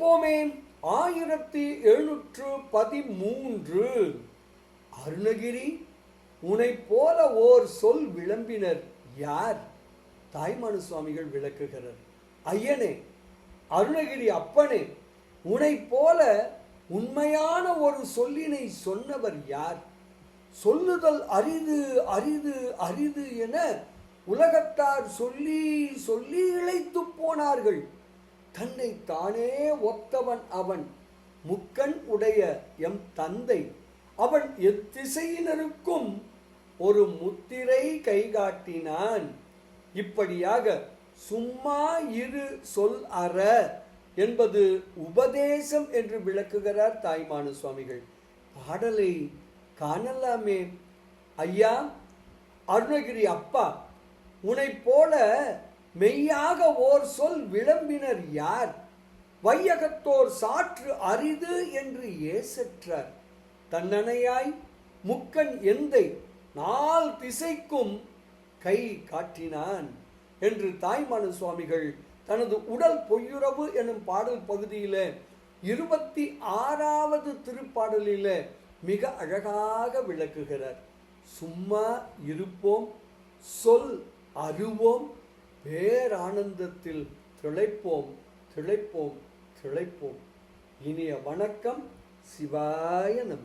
கேட்போமே. 1713 அருணகிரி உனை போல ஓர் சொல் விளம்பினர் யார்? தாய்மான சுவாமிகள் விளக்குகிறார். ஐயனே, அருணகிரி அப்பனே, உனை போல உண்மையான ஒரு சொல்லினை சொன்னவர் யார்? சொல்லுதல் அரிது அரிது அரிது என உலகத்தார் சொல்லி சொல்லி இழைத்து போனார்கள். தன்னை தானே ஒத்தவன் அவன், முக்கண் உடைய எம் தந்தை. அவன் எத்திசையினருக்கும் ஒரு முத்திரை கைகாட்டினான். இப்படியாக சும்மா இரு சொல் அற என்பது உபதேசம் என்று விளக்குகிறார் தாய்மான சுவாமிகள். பாடலை காணலாமே. ஐயா அருணகிரி அப்பா, உனை போல மெய்யாக ஓர் சொல் விளம்பினர் யார்? வையகத்தோர் சாற்று அரிது என்று ஏசற்றார். தன்னணையாய் முக்கன் எந்தை நால் திசைக்கும் கை காட்டினான் என்று தாய்மான சுவாமிகள் தனது உடல் பொய்யுறவு எனும் பாடல் பகுதியில 26வது திருப்பாடலில மிக அழகாக விளக்குகிறார். சும்மா இருப்போம், சொல் அருவோம், பேரானந்தத்தில் திளைப்போம் திளைப்போம் திளைப்போம். இனிய வணக்கம். சிவாய நம.